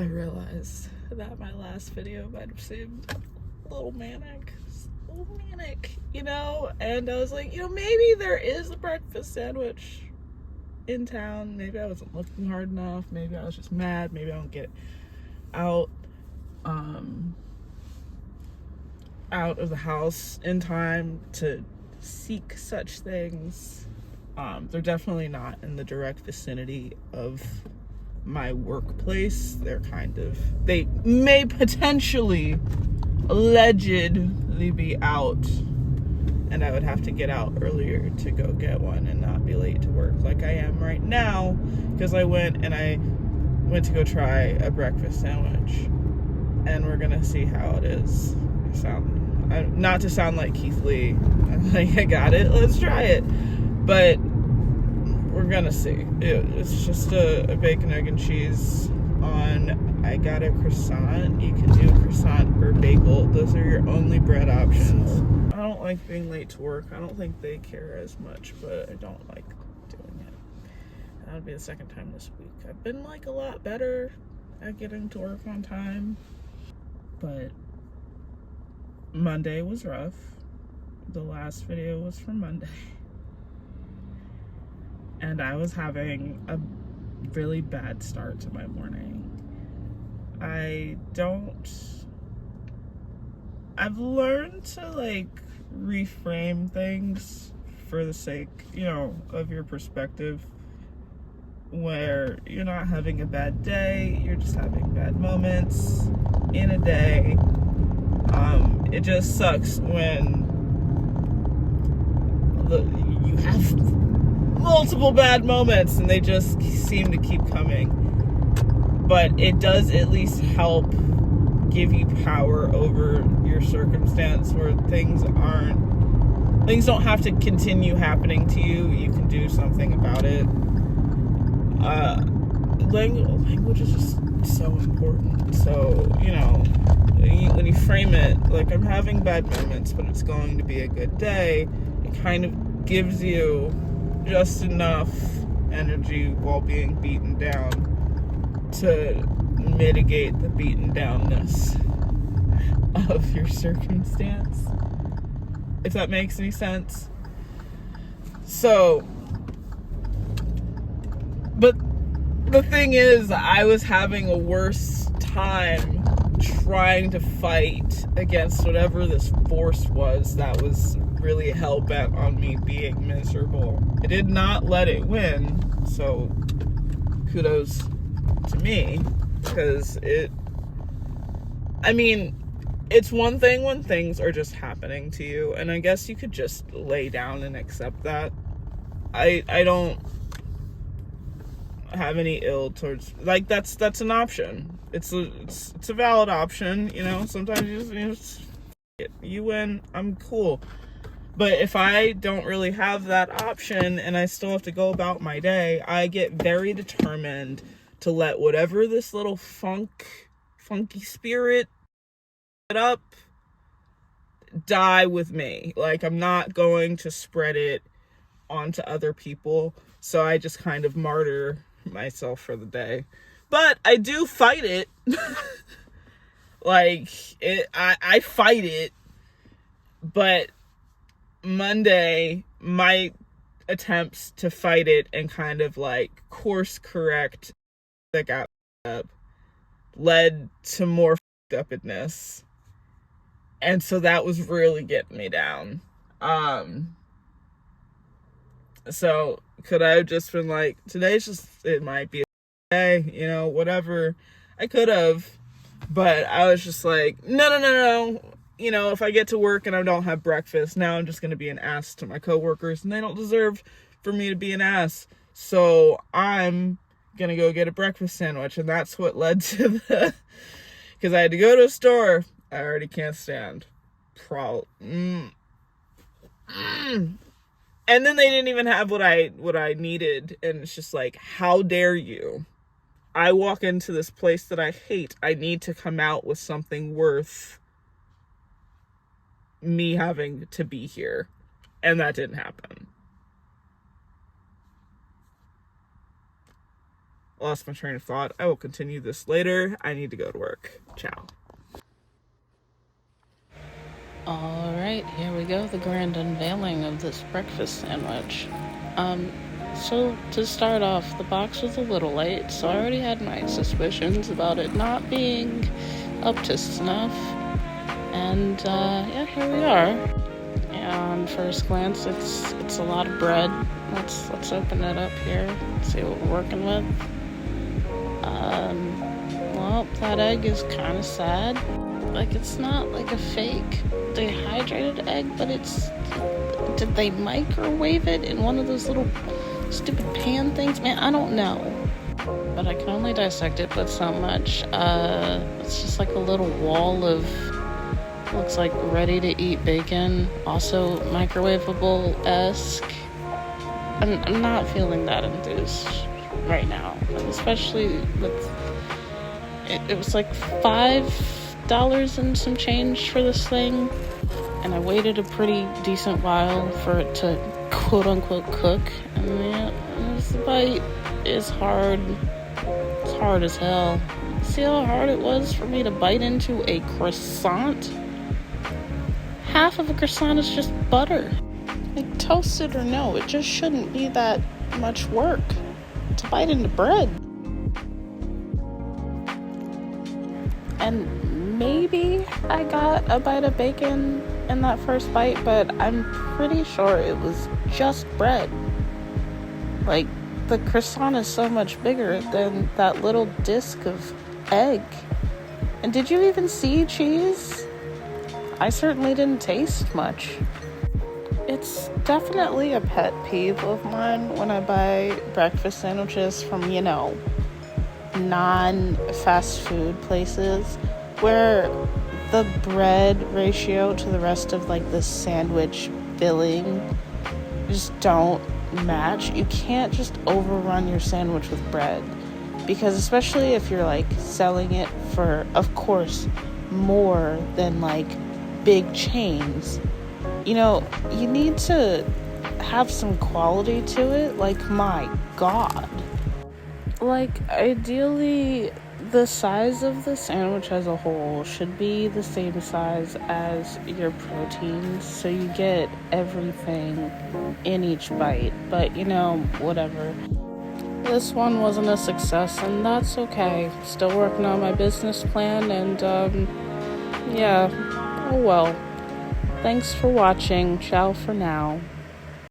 I realized that my last video might have seemed a little manic. You know? And I was like, maybe there is a breakfast sandwich in town. Maybe I wasn't looking hard enough. Maybe I was just mad. Maybe I don't get out of the house in time to seek such things. They're definitely not in the direct vicinity of my workplace. They may potentially, allegedly be out, and I would have to get out earlier to go get one and not be late to work like I am right now, because I went to go try a breakfast sandwich, and we're gonna see how it is. Not to sound like Keith Lee, I'm like, I got it, let's try it, but we're gonna see. It's just a bacon, egg, and cheese on, I got a croissant. You can do croissant or bagel. Those are your only bread options. I don't like being late to work. I don't think they care as much, but I don't like doing it. That'll be the second time this week. I've been like a lot better at getting to work on time, but Monday was rough. The last video was from Monday. And I was having a really bad start to my morning. I've learned to like reframe things for the sake, of your perspective, where you're not having a bad day, you're just having bad moments in a day. It just sucks when you have multiple bad moments and they just seem to keep coming. But it does at least help give you power over your circumstance, where things don't have to continue happening to you. You can do something about it. Language is just so important. So, when you frame it like, I'm having bad moments, but it's going to be a good day, it kind of gives you just enough energy while being beaten down to mitigate the beaten downness of your circumstance, if that makes any sense. So, but the thing is, I was having a worse time trying to fight against whatever this force was that was really hell-bent on me being miserable. I did not let it win, so kudos to me, because it's one thing when things are just happening to you, and I guess you could just lay down and accept that. I don't have any ill towards, like, that's an option. It's a valid option, sometimes you win, I'm cool. But if I don't really have that option and I still have to go about my day, I get very determined to let whatever this little funky spirit up die with me. Like, I'm not going to spread it onto other people. So I just kind of martyr myself for the day. But I do fight it. I fight it. But Monday, my attempts to fight it and kind of like course correct that got up led to more upness, and so that was really getting me down. So could I have just been like, it might be a day, whatever. I could have, but I was just like, no. If I get to work and I don't have breakfast, now I'm just going to be an ass to my coworkers, and they don't deserve for me to be an ass. So I'm going to go get a breakfast sandwich, and that's what led to because I had to go to a store I already can't stand. And then they didn't even have what I needed, and it's just like, how dare you? I walk into this place that I hate. I need to come out with something worth me having to be here, and that didn't happen. lost my train of thought. I will continue this later. I need to go to work. Ciao. All right, here we go, the grand unveiling of this breakfast sandwich. So to start off, the box was a little late, so I already had my suspicions about it not being up to snuff. And yeah, here we are. On first glance, it's a lot of bread. Let's open it up here, see what we're working with. Well, that egg is kind of sad. Like, it's not like a fake dehydrated egg, but did they microwave it in one of those little stupid pan things? Man, I don't know. But I can only dissect it but so much. It's just like a little wall of, looks like ready to eat bacon. Also microwavable-esque. I'm not feeling that enthused right now. Especially with, it was like $5 and some change for this thing, and I waited a pretty decent while for it to quote-unquote cook, and yeah, this bite is hard. It's hard as hell. See how hard it was for me to bite into a croissant? Half of a croissant is just butter. Like, toasted or no, it just shouldn't be that much work to bite into bread. And maybe I got a bite of bacon in that first bite, but I'm pretty sure it was just bread. Like, the croissant is so much bigger than that little disc of egg. And did you even see cheese? I certainly didn't taste much. It's definitely a pet peeve of mine when I buy breakfast sandwiches from, non-fast food places, where the bread ratio to the rest of like the sandwich filling just don't match. You can't just overrun your sandwich with bread, because especially if you're like selling it for, of course, more than like big chains, you need to have some quality to it. Like, my God. Like, ideally, the size of the sandwich as a whole should be the same size as your proteins, so you get everything in each bite. But, whatever. This one wasn't a success, and that's okay. Still working on my business plan, and, yeah. Oh well. Thanks for watching. Ciao for now.